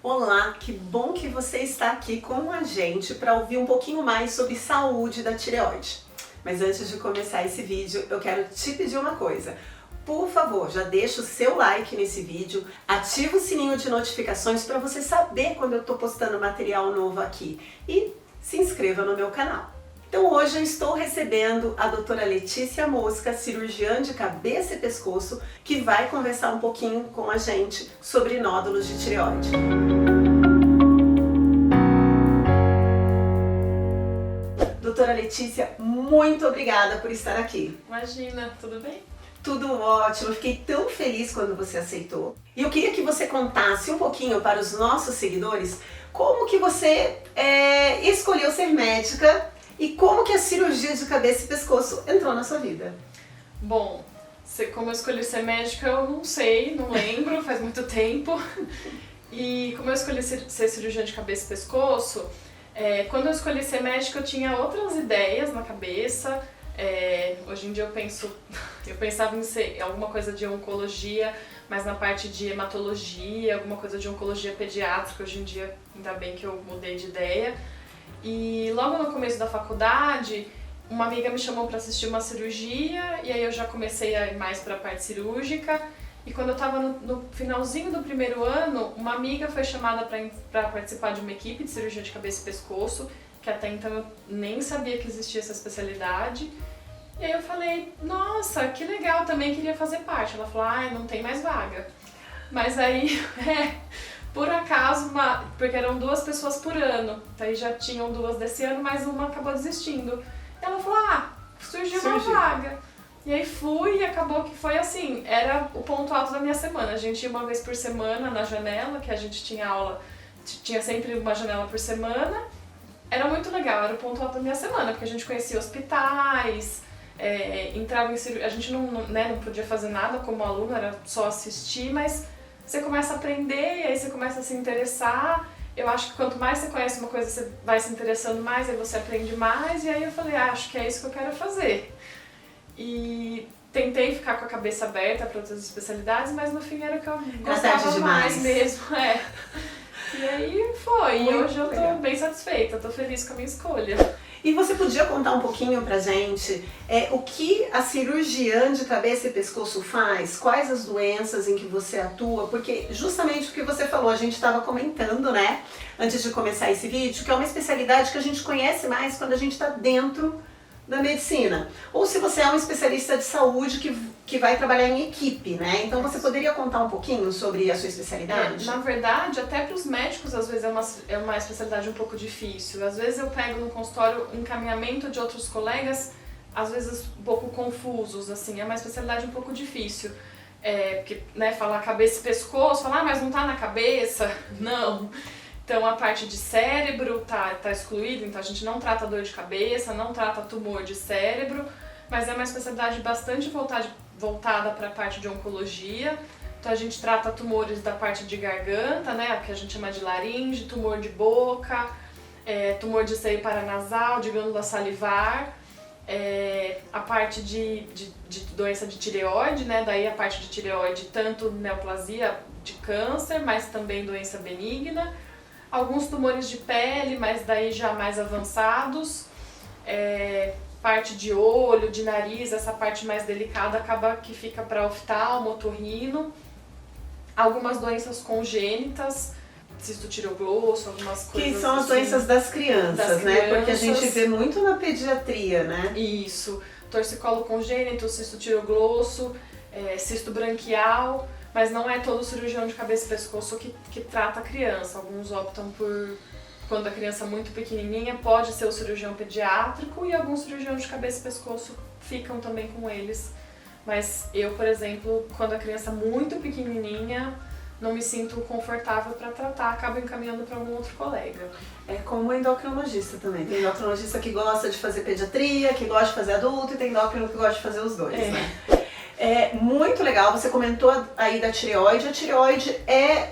Olá, que bom que você está aqui com a gente para ouvir um pouquinho mais sobre saúde da tireoide. Mas antes de começar esse vídeo, eu quero te pedir uma coisa. Por favor, já deixa o seu like nesse vídeo, ativa o sininho de notificações para você saber quando eu estou postando material novo aqui e se inscreva no meu canal. Então hoje eu estou recebendo a doutora Letícia Mosca, cirurgiã de cabeça e pescoço, que vai conversar um pouquinho com a gente sobre nódulos de tireoide. Doutora Letícia, muito obrigada por estar aqui. Imagina, tudo bem? Tudo ótimo, eu fiquei tão feliz quando você aceitou. E eu queria que você contasse um pouquinho para os nossos seguidores como que você escolheu ser médica e como que a cirurgia de cabeça e pescoço entrou na sua vida. Bom, como eu escolhi ser médica, eu não sei, não lembro, faz muito tempo. E como eu escolhi ser cirurgiã de cabeça e pescoço, quando eu escolhi ser médica eu tinha outras ideias na cabeça. Hoje em dia eu pensava em ser alguma coisa de oncologia, mas na parte de hematologia, alguma coisa de oncologia pediátrica. Hoje em dia, ainda bem que eu mudei de ideia. E logo no começo da faculdade, uma amiga me chamou para assistir uma cirurgia e aí eu já comecei a ir mais para a parte cirúrgica. E quando eu estava no finalzinho do primeiro ano, uma amiga foi chamada para participar de uma equipe de cirurgia de cabeça e pescoço, que até então eu nem sabia que existia essa especialidade. E aí eu falei, nossa, que legal, também queria fazer parte. Ela falou, não tem mais vaga. Mas aí, por acaso, porque eram 2 pessoas por ano, aí já tinham 2 desse ano, mas uma acabou desistindo. Ela falou, surgiu uma vaga. E aí fui e acabou que foi assim, era o ponto alto da minha semana. A gente ia uma vez por semana na janela, que a gente tinha aula, tinha sempre uma janela por semana. Era muito legal, era o ponto alto da minha semana, porque a gente conhecia hospitais, entrava em cirurgia, a gente não podia fazer nada como aluno, era só assistir, mas você começa a aprender, aí você começa a se interessar. Eu acho que quanto mais você conhece uma coisa, você vai se interessando mais, aí você aprende mais, e aí eu falei, acho que é isso que eu quero fazer. E tentei ficar com a cabeça aberta para outras especialidades, mas no fim era o que eu gostava mais mesmo. E aí foi, e hoje eu tô bem satisfeita, tô feliz com a minha escolha. E você podia contar um pouquinho pra gente o que a cirurgiã de cabeça e pescoço faz? Quais as doenças em que você atua? Porque justamente o que você falou, a gente estava comentando, né, antes de começar esse vídeo, que é uma especialidade que a gente conhece mais quando a gente está dentro da medicina. Ou se você é um especialista de saúde que vai trabalhar em equipe, né? Então você poderia contar um pouquinho sobre a sua especialidade? Na verdade, até para os médicos às vezes é uma especialidade um pouco difícil. Às vezes eu pego no consultório encaminhamento de outros colegas, às vezes um pouco confusos, assim, é uma especialidade um pouco difícil. Porque, falar cabeça e pescoço, falar, mas não tá na cabeça? Não. Então a parte de cérebro tá excluída, então a gente não trata dor de cabeça, não trata tumor de cérebro, mas é uma especialidade bastante voltada para a parte de oncologia. Então a gente trata tumores da parte de garganta, né, que a gente chama de laringe, tumor de boca, tumor de seio paranasal, de glândula salivar, a parte de doença de tireoide, né, daí a parte de tireoide, tanto neoplasia de câncer, mas também doença benigna. Alguns tumores de pele, mas daí já mais avançados, parte de olho, de nariz, essa parte mais delicada acaba que fica para oftalmo, otorrino. Algumas doenças congênitas, cisto tireoglosso, algumas coisas que são as doenças das crianças, né? Porque a gente vê muito na pediatria, né? Isso, torcicolo congênito, cisto tireoglosso, cisto branquial. Mas não é todo cirurgião de cabeça e pescoço que trata a criança. Alguns optam por, quando a criança é muito pequenininha, pode ser o cirurgião pediátrico e alguns cirurgiões de cabeça e pescoço ficam também com eles. Mas eu, por exemplo, quando a criança é muito pequenininha, não me sinto confortável para tratar, acabo encaminhando para algum outro colega. É como endocrinologista também. Tem endocrinologista que gosta de fazer pediatria, que gosta de fazer adulto, e tem endócrino que gosta de fazer os dois, né? É muito legal, você comentou aí da tireoide. A tireoide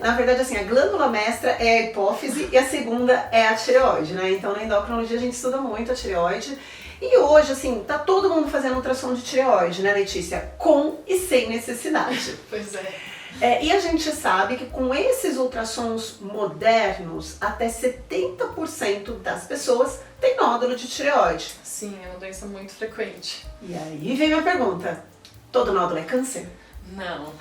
na verdade, assim, a glândula mestra é a hipófise e a segunda é a tireoide, né? Então, na endocrinologia a gente estuda muito a tireoide. E hoje, assim, tá todo mundo fazendo ultrassom de tireoide, né, Letícia? Com e sem necessidade. Pois é. E a gente sabe que com esses ultrassons modernos, até 70% das pessoas tem nódulo de tireoide. Sim, é uma doença muito frequente. E aí vem minha pergunta, todo nódulo é câncer? Não.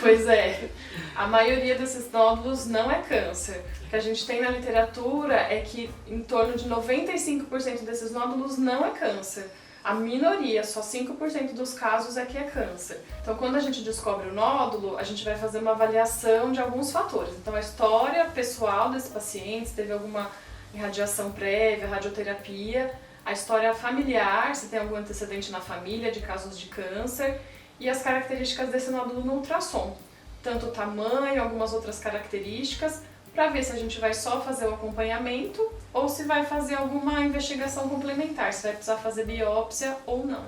Pois é, a maioria desses nódulos não é câncer. O que a gente tem na literatura é que em torno de 95% desses nódulos não é câncer. A minoria, só 5% dos casos é que é câncer. Então, quando a gente descobre o nódulo, a gente vai fazer uma avaliação de alguns fatores. Então, a história pessoal desse paciente, se teve alguma irradiação prévia, radioterapia, a história familiar, se tem algum antecedente na família de casos de câncer, e as características desse nódulo no ultrassom. Tanto o tamanho, algumas outras características, para ver se a gente vai só fazer o acompanhamento ou se vai fazer alguma investigação complementar, se vai precisar fazer biópsia ou não.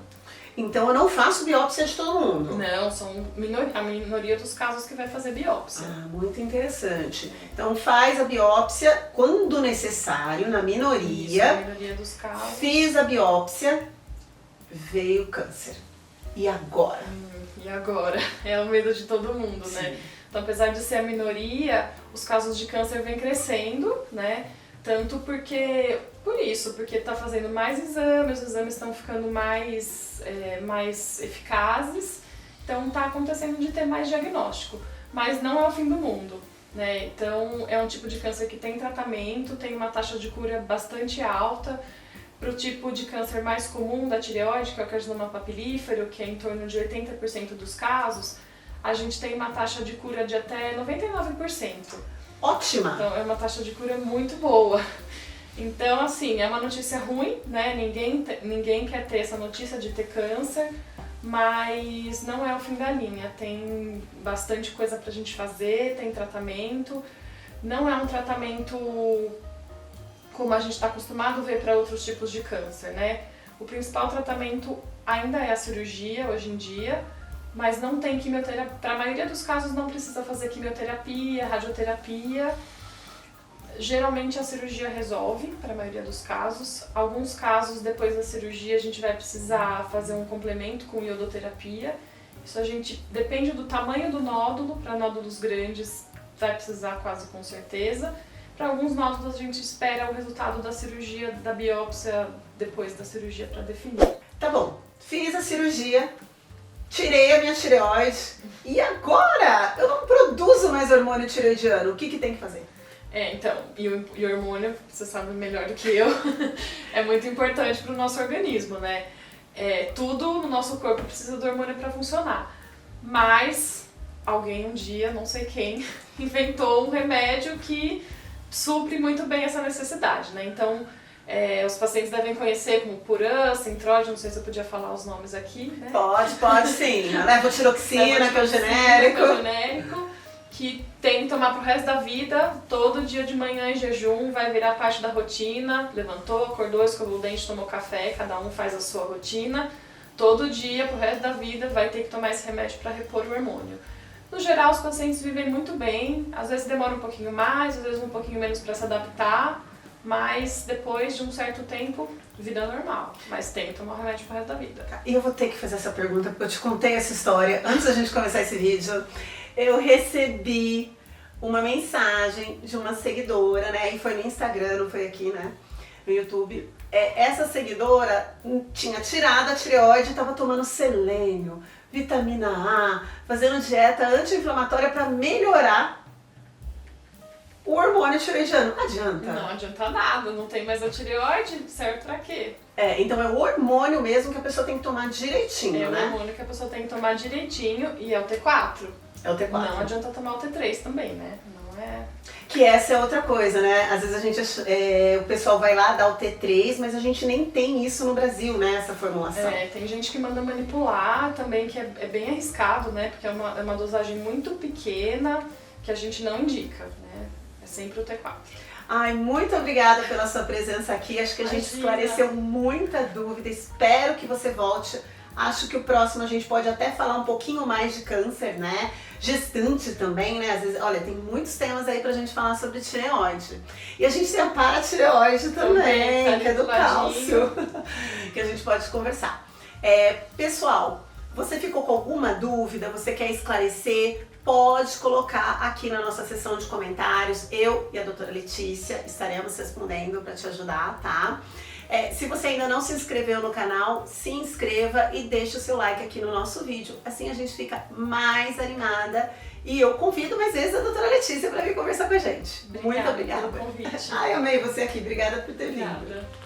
Então eu não faço biópsia de todo mundo? Não, são a minoria dos casos que vai fazer biópsia. Ah, muito interessante. Então faz a biópsia quando necessário, na minoria. Isso, na minoria dos casos. Fiz a biópsia, veio câncer. E agora? E agora? É o medo de todo mundo, Sim. né? Então, apesar de ser a minoria, os casos de câncer vêm crescendo, né? Tanto porque está fazendo mais exames, os exames estão ficando mais eficazes, então está acontecendo de ter mais diagnóstico. Mas não é o fim do mundo, né? Então, é um tipo de câncer que tem tratamento, tem uma taxa de cura bastante alta. Para o tipo de câncer mais comum da tireoide, que é o carcinoma papilífero, que é em torno de 80% dos casos, a gente tem uma taxa de cura de até 99%. Ótima! Então é uma taxa de cura muito boa. Então, assim, é uma notícia ruim, né? Ninguém quer ter essa notícia de ter câncer, mas não é o fim da linha. Tem bastante coisa pra gente fazer, tem tratamento. Não é um tratamento como a gente está acostumado a ver para outros tipos de câncer, né? O principal tratamento ainda é a cirurgia hoje em dia, mas não tem quimioterapia. Para a maioria dos casos não precisa fazer quimioterapia, radioterapia. Geralmente a cirurgia resolve, para a maioria dos casos. Alguns casos, depois da cirurgia, a gente vai precisar fazer um complemento com iodoterapia. Isso a gente depende do tamanho do nódulo. Para nódulos grandes vai precisar quase com certeza. Para alguns nódulos a gente espera o resultado da cirurgia, da biópsia depois da cirurgia para definir. Tá bom, fiz a cirurgia, tirei a minha tireoide e agora eu não produzo mais hormônio tireoidiano. O que tem que fazer? Então, e o hormônio, você sabe melhor do que eu, é muito importante para o nosso organismo, né? Tudo no nosso corpo precisa do hormônio para funcionar, mas alguém um dia, não sei quem, inventou um remédio que supre muito bem essa necessidade, né? Então, os pacientes devem conhecer como Puran, Synthroid, não sei se eu podia falar os nomes aqui, né? Pode sim. Levotiroxina, que é o genérico. Que tem que tomar pro resto da vida, todo dia de manhã em jejum, vai virar parte da rotina. Levantou, acordou, escovou o dente, tomou café, cada um faz a sua rotina. Todo dia, pro resto da vida, vai ter que tomar esse remédio para repor o hormônio. No geral, os pacientes vivem muito bem, às vezes demora um pouquinho mais, às vezes um pouquinho menos para se adaptar, mas depois de um certo tempo, vida normal. Mas tem que tomar o remédio pro resto da vida. E eu vou ter que fazer essa pergunta, porque eu te contei essa história antes da gente começar esse vídeo. Eu recebi uma mensagem de uma seguidora, né? E foi no Instagram, não foi aqui, né? No YouTube. Essa seguidora tinha tirado a tireoide e estava tomando selênio, vitamina A, fazendo dieta anti-inflamatória para melhorar o hormônio tireoidiano. Adianta? Não adianta nada, não tem mais a tireoide, serve pra quê? Então é o hormônio mesmo que a pessoa tem que tomar direitinho, né? É o hormônio que a pessoa tem que tomar direitinho e é o T4. É o T4. Não adianta tomar o T3 também, né? Não é... Que essa é outra coisa, né? Às vezes o pessoal vai lá dar o T3, mas a gente nem tem isso no Brasil, né? Essa formulação. Tem gente que manda manipular também, que é bem arriscado, né? Porque é uma dosagem muito pequena que a gente não indica, né? É sempre o T4. Ai, muito obrigada pela sua presença aqui. Acho que a gente esclareceu muita dúvida. Espero que você volte. Acho que o próximo a gente pode até falar um pouquinho mais de câncer, né? Gestante também, né? Às vezes, olha, tem muitos temas aí pra gente falar sobre tireoide. E a gente tem a paratireoide também, que é do cálcio, que a gente pode conversar. Pessoal, Você ficou com alguma dúvida? Você quer esclarecer? Pode colocar aqui na nossa seção de comentários. Eu e a doutora Letícia estaremos respondendo para te ajudar, tá? Se você ainda não se inscreveu no canal, se inscreva e deixe o seu like aqui no nosso vídeo. Assim a gente fica mais animada. E eu convido mais vezes a doutora Letícia para vir conversar com a gente. Muito obrigada pelo convite. Ai, amei você aqui. Obrigada por ter vindo. Obrigada.